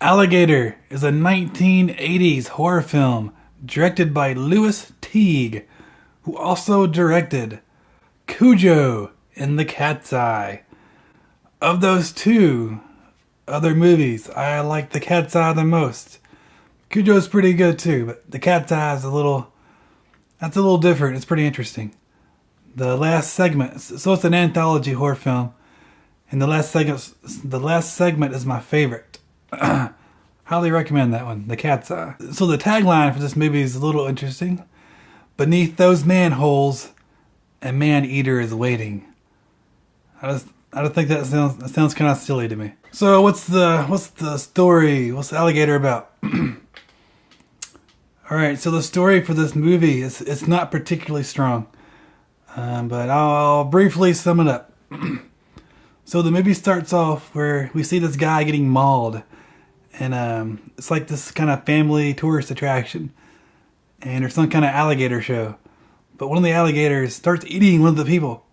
Alligator is a 1980s horror film directed by Lewis Teague, who also directed Cujo and The Cat's Eye. Of those two other movies, I like The Cat's Eye the most. Cujo's pretty good too, but The Cat's Eye is a little different. It's pretty interesting. The last segment, so it's an anthology horror film, and the last segment is my favorite. Highly recommend that one, The Cat's Eye. So the tagline for this movie is a little interesting. Beneath those manholes, a man-eater is waiting. I don't think that sounds kind of silly to me. So what's the story? What's the Alligator about? All right, so the story for this movie it's not particularly strong, but I'll briefly sum it up. So the movie starts off where we see this guy getting mauled, and it's like this kind of family tourist attraction, and there's some kind of alligator show, but one of the alligators starts eating one of the people.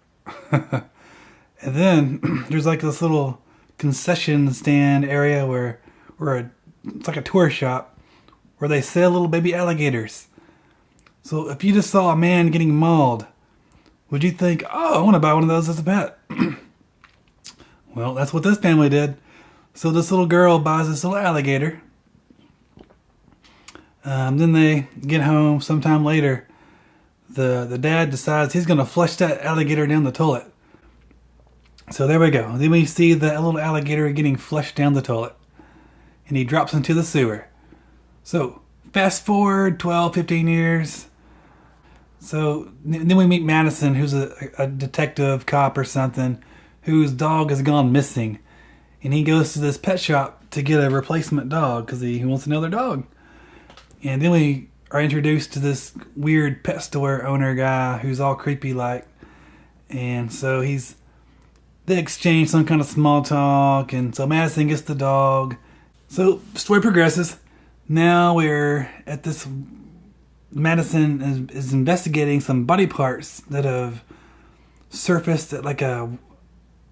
And then there's like this little concession stand area where it's like a tourist shop where they sell little baby alligators. So if you just saw a man getting mauled, would you think, oh, I want to buy one of those as a pet? Well, that's what this family did. So this little girl buys this little alligator. Then they get home sometime later. The dad decides he's going to flush that alligator down the toilet. So there we go. Then we see that little alligator getting flushed down the toilet. And he drops into the sewer. So fast forward 12, 15 years. So then we meet Madison, who's a detective, cop or something, whose dog has gone missing. And he goes to this pet shop to get a replacement dog because he wants another dog. And then we are introduced to this weird pet store owner guy who's all creepy like. And so they exchange some kind of small talk, and so Madison gets the dog. So the story progresses. Now we're at this. Madison is investigating some body parts that have surfaced at like a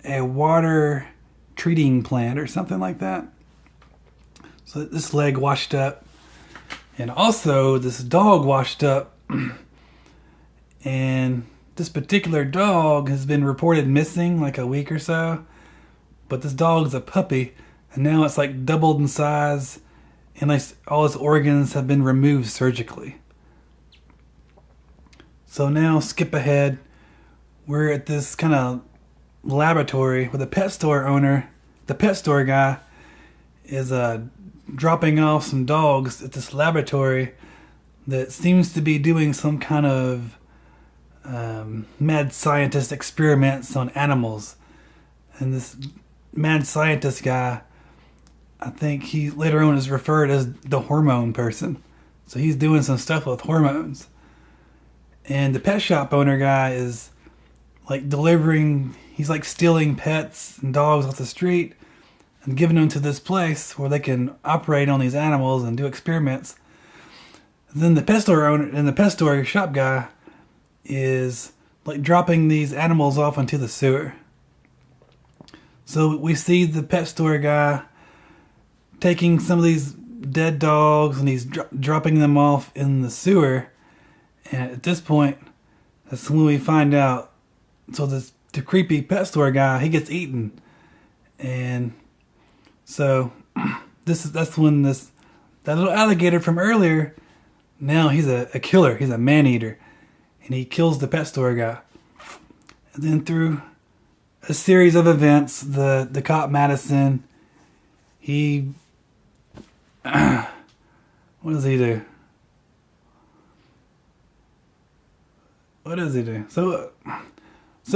water treating plant or something like that. So this leg washed up, and also this dog washed up, and this particular dog has been reported missing like a week or so, but this dog's a puppy, and now it's like doubled in size, and like all its organs have been removed surgically. So now skip ahead. We're at this kind of laboratory where the pet store guy is dropping off some dogs at this laboratory that seems to be doing some kind of mad scientist experiments on animals. And this mad scientist guy, I think he later on is referred as the hormone person. So he's doing some stuff with hormones. And the pet shop owner guy is like he's like stealing pets and dogs off the street and giving them to this place where they can operate on these animals and do experiments. And then the pet store owner and the pet store shop guy is like dropping these animals off into the sewer. So we see the pet store guy taking some of these dead dogs and he's dropping them off in the sewer. And at this point, that's when we find out. So the creepy pet store guy, he gets eaten, and so that's when that little alligator from earlier, now he's a killer. He's a man eater, and he kills the pet store guy. And then through a series of events, the cop Madison, what does he do? What does he do? So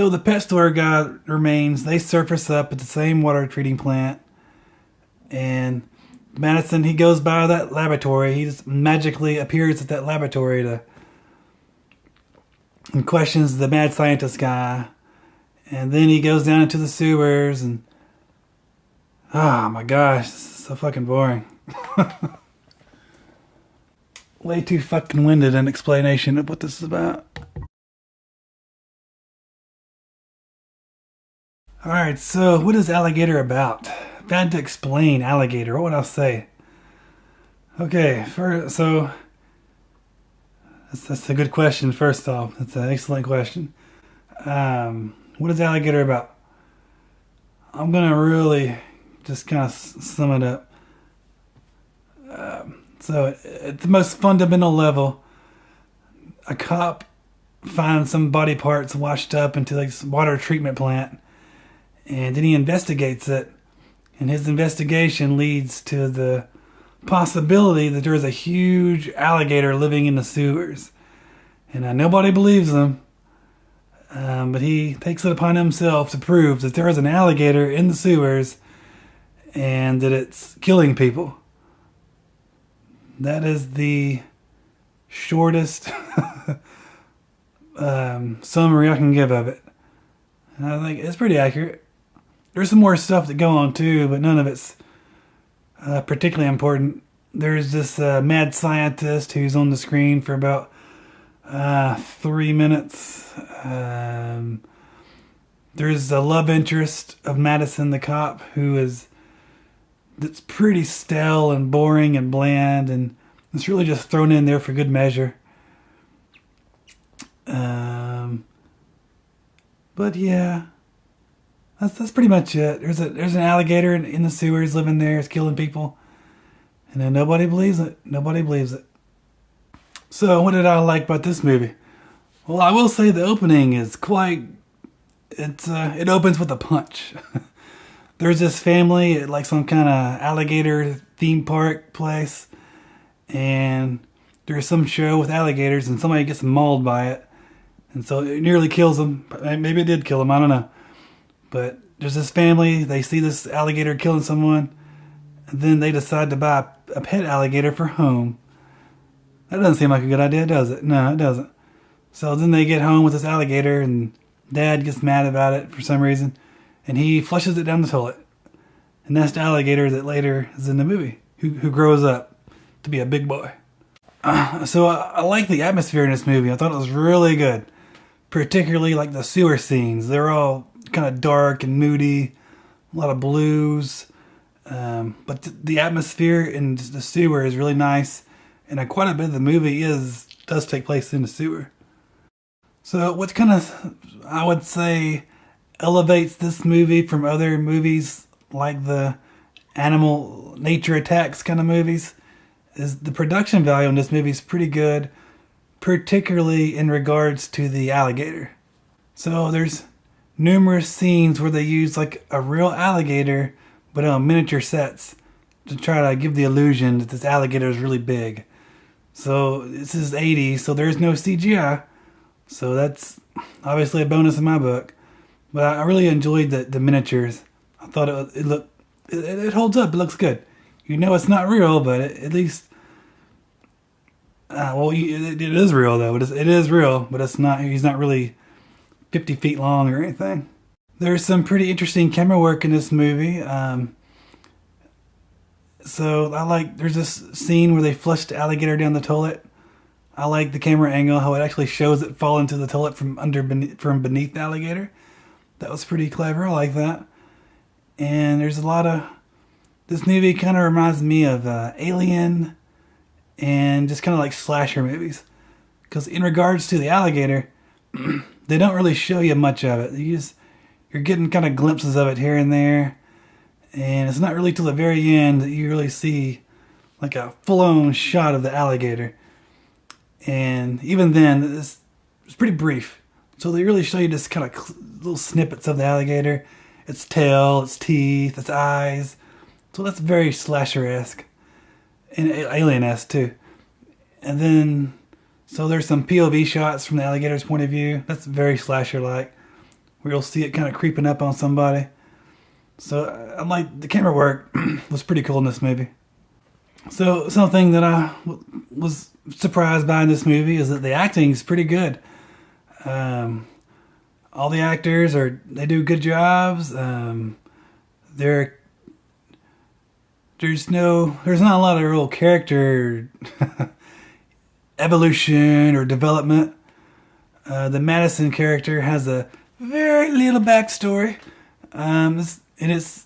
the pet store guy remains. They surface up at the same water treating plant. And Madison, he goes by that laboratory. He just magically appears at that laboratory and questions the mad scientist guy. And then he goes down into the sewers and... Oh my gosh, this is so fucking boring. way too fucking winded an explanation of what this is about. Alright, so what is Alligator about? If I had to explain Alligator, what would I say? Okay, so that's a good question, first off. That's an excellent question. What is Alligator about? I'm going to really just kind of sum it up. So, at the most fundamental level, a cop finds some body parts washed up into like this water treatment plant, and then he investigates it, and his investigation leads to the possibility that there is a huge alligator living in the sewers. And nobody believes him, but he takes it upon himself to prove that there is an alligator in the sewers and that it's killing people. That is the shortest summary I can give of it. And I think it's pretty accurate. There's some more stuff to go on too, but none of it's particularly important. There's this mad scientist who's on the screen for about 3 minutes. There's a love interest of Madison the cop that's pretty stale and boring and bland, and it's really just thrown in there for good measure. But yeah, that's pretty much it. There's an alligator in the sewers living there. It's killing people, and then nobody believes it. Nobody believes it. So what did I like about this movie? Well, I will say the opening is it opens with a punch. There's this family at like some kind of alligator theme park place, and there's some show with alligators, and somebody gets mauled by it, and so it nearly kills them. Maybe it did kill them, I don't know. But there's this family, they see this alligator killing someone, and then they decide to buy a pet alligator for home. That doesn't seem like a good idea, does it? No, it doesn't. So then they get home with this alligator, and Dad gets mad about it for some reason, and he flushes it down the toilet. And that's the alligator that later is in the movie, who grows up to be a big boy. So I like the atmosphere in this movie. I thought it was really good. Particularly like the sewer scenes. They're all kind of dark and moody. A lot of blues. But the atmosphere in the sewer is really nice. And quite a bit of the movie does take place in the sewer. So what kind of, I would say, elevates this movie from other movies like the animal nature attacks kind of movies is the production value in this movie is pretty good, particularly in regards to the alligator. So there's numerous scenes where they use like a real alligator but on miniature sets to try to give the illusion that this alligator is really big. So this is 80s, so there's no CGI. So that's obviously a bonus in my book. But I really enjoyed the miniatures. I thought it holds up. It looks good. You know it's not real, but at least it is real though. It is real, but it's not. He's not really 50 feet long or anything. There's some pretty interesting camera work in this movie. So there's this scene where they flush the alligator down the toilet. I like the camera angle, how it actually shows it fall into the toilet from beneath the alligator. That was pretty clever. I like that. And there's a lot of... This movie kind of reminds me of Alien and just kind of like slasher movies. Because in regards to the alligator, they don't really show you much of it. You're getting kind of glimpses of it here and there. And it's not really till the very end that you really see like a full-on shot of the alligator. And even then, it's pretty brief. So they really show you just kind of little snippets of the alligator. Its tail, its teeth, its eyes. So that's very slasher-esque. And alien-esque too. And then, so there's some POV shots from the alligator's point of view. That's very slasher-like. Where you'll see it kind of creeping up on somebody. So I like the camera work was pretty cool in this movie. So something that I was surprised by in this movie is that the acting is pretty good. All the actors they do good jobs. There's not a lot of real character evolution or development. The Madison character has a very little backstory, and it's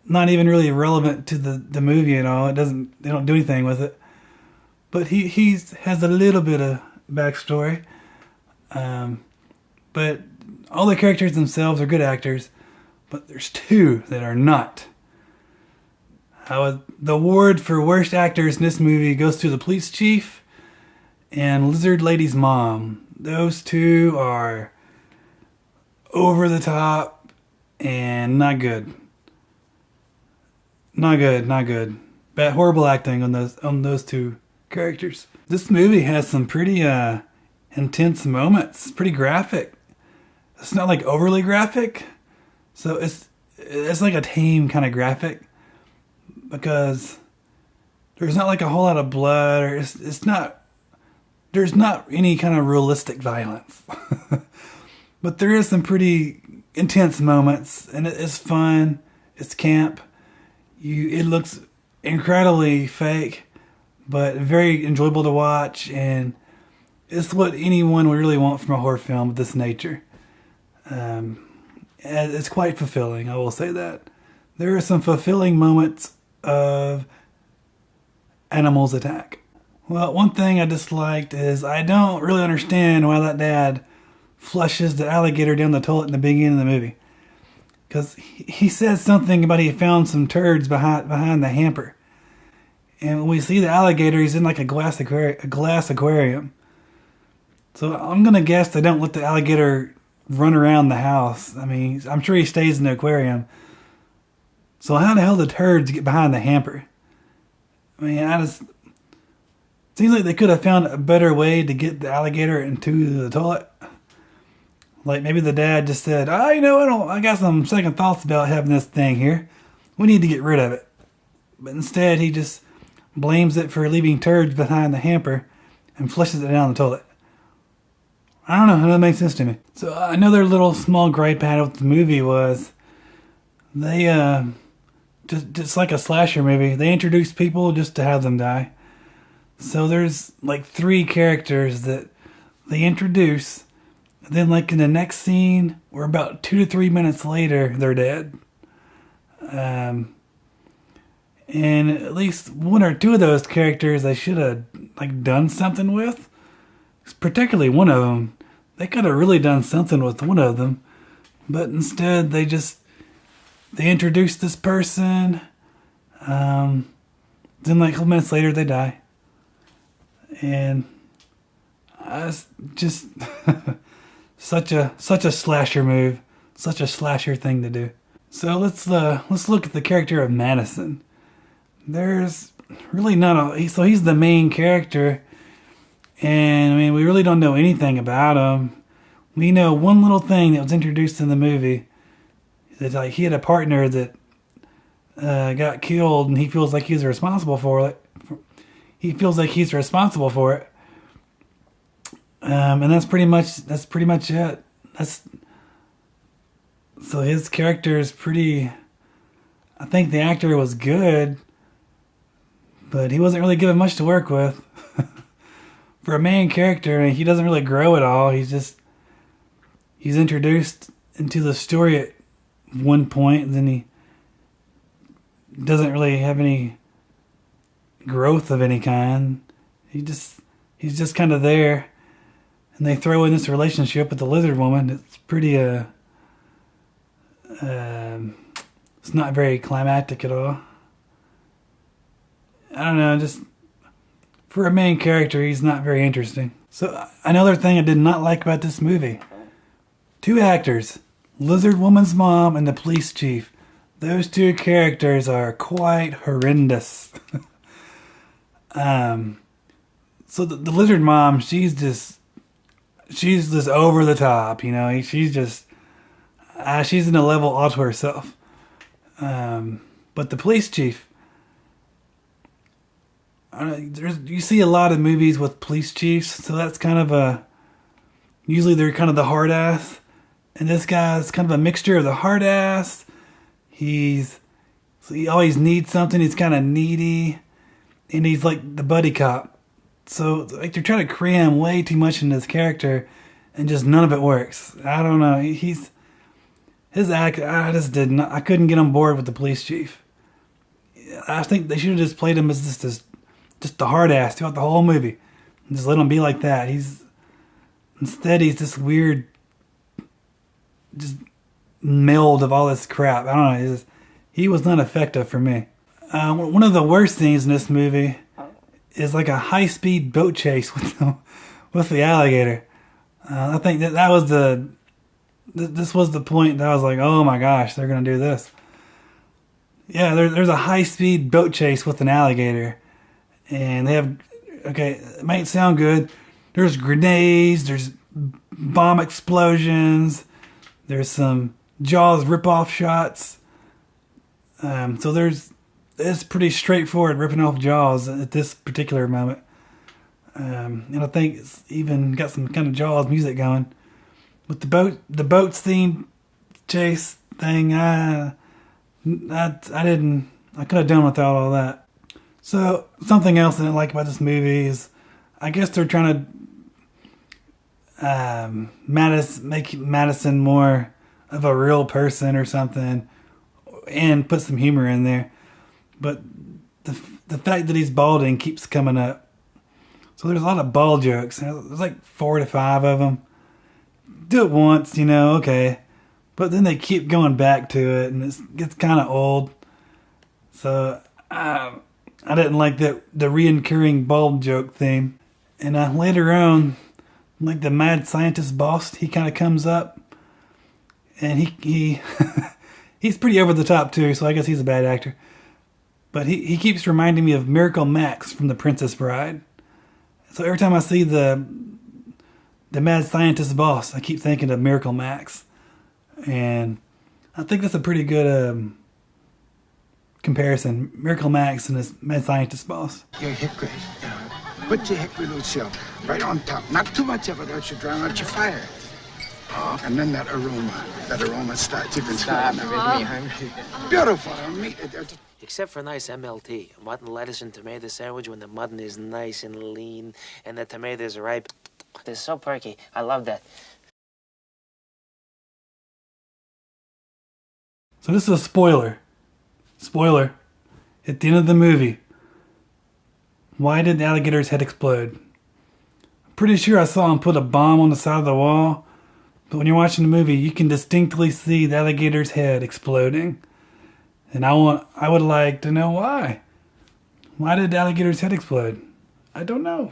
not even really relevant to the movie at all. They don't do anything with it. But he has a little bit of backstory. But all the characters themselves are good actors, but there's two that are not. The award for worst actors in this movie goes to the police chief and Lizard Lady's mom. Those two are over the top and not good. Not good. Bad, horrible acting on those two characters. This movie has some pretty intense moments. It's pretty graphic. It's not like overly graphic, so it's like a tame kind of graphic, because there's not like a whole lot of blood, or there's not any kind of realistic violence. But there is some pretty intense moments, and it's fun. It's camp. It looks incredibly fake, but very enjoyable to watch, and it's what anyone would really want from a horror film of this nature. It's quite fulfilling, I will say that. There are some fulfilling moments of animals attack. Well, one thing I disliked is I don't really understand why that dad flushes the alligator down the toilet in the beginning of the movie. Because he says something about he found some turds behind the hamper. And when we see the alligator, he's in like a glass aquarium. So I'm going to guess they don't let the alligator run around the house. I mean, I'm sure he stays in the aquarium. So how the hell did the turds get behind the hamper? I mean, seems like they could have found a better way to get the alligator into the toilet. Like maybe the dad just said, I got some second thoughts about having this thing here. We need to get rid of it. But instead he just blames it for leaving turds behind the hamper and flushes it down the toilet. I don't know how that makes sense to me. So another little small gripe I had with the movie was they just like a slasher movie, they introduce people just to have them die. So there's like 3 characters that they introduce, and then like in the next scene or about 2 to 3 minutes later they're dead. And at least 1 or 2 of those characters they should have like done something with. Particularly one of them. They could have really done something with one of them. But instead they introduced this person. Then like a couple minutes later they die. And it's just such a slasher move. Such a slasher thing to do. So let's look at the character of Madison. There's really so he's the main character. And I mean, we really don't know anything about him. We know one little thing that was introduced in the movie. That like he had a partner that got killed, and he feels like he's responsible for it. He feels like he's responsible for it. And that's pretty much it. So his character is pretty. I think the actor was good, but he wasn't really given much to work with. For a main character, I mean, he doesn't really grow at all. He's introduced into the story at one point, and then he doesn't really have any growth of any kind. He's just kind of there, and they throw in this relationship with the lizard woman. It's pretty it's not very climactic at all. I don't know, just for a main character, he's not very interesting. So another thing I did not like about this movie: 2 actors, Lizard Woman's mom and the police chief. Those 2 characters are quite horrendous. So the lizard mom, she's just over the top, you know. She's just she's in a level all to herself. But the police chief, you see a lot of movies with police chiefs, so that's kind of usually they're kind of the hard ass, and this guy's kind of a mixture of the hard ass. He always needs something. He's kind of needy, and he's like the buddy cop. So like they're trying to cram way too much into this character, and just none of it works. I don't know. His act. I just did not. I couldn't get on board with the police chief. I think they should have just played him as just the hard ass throughout the whole movie, and just let him be like that. Instead he's this weird, just meld of all this crap. I don't know. He was not effective for me. One of the worst things in this movie is like a high-speed boat chase with the alligator. I think that was this was the point that I was like, oh my gosh, they're gonna do this. Yeah, there's a high-speed boat chase with an alligator, and they have, okay, it might sound good. There's grenades, there's bomb explosions, there's some Jaws rip-off shots. So it's pretty straightforward ripping off Jaws at this particular moment. And I think it's even got some kind of Jaws music going. With the boats theme chase thing, I could have done without all that. So something else I didn't like about this movie is, I guess they're trying to make Madison more of a real person or something, and put some humor in there. But the fact that he's balding keeps coming up. So there's a lot of bald jokes. There's like 4 to 5 of them. Do it once, okay. But then they keep going back to it, and it gets kind of old. So I didn't like the reoccurring bald joke theme. And later on, like the mad scientist boss, he kind of comes up, and he he's pretty over the top too. So I guess he's a bad actor. But he keeps reminding me of Miracle Max from The Princess Bride. So every time I see the mad scientist boss, I keep thinking of Miracle Max. And I think that's a pretty good comparison. Miracle Max and his mad scientist boss. Your hickory. Put your hickory root shell right on top. Not too much of it or else you drown out your fire. And then that aroma starts. You can smell it. Beautiful. Meat. Except for a nice MLT, mutton, lettuce, and tomato sandwich when the mutton is nice and lean and the tomatoes are ripe. They're so perky. I love that. So this is a spoiler. Spoiler. At the end of the movie, why did the alligator's head explode? I'm pretty sure I saw him put a bomb on the side of the wall, but when you're watching the movie, you can distinctly see the alligator's head exploding. And I would like to know why. Why did the alligator's head explode? I don't know.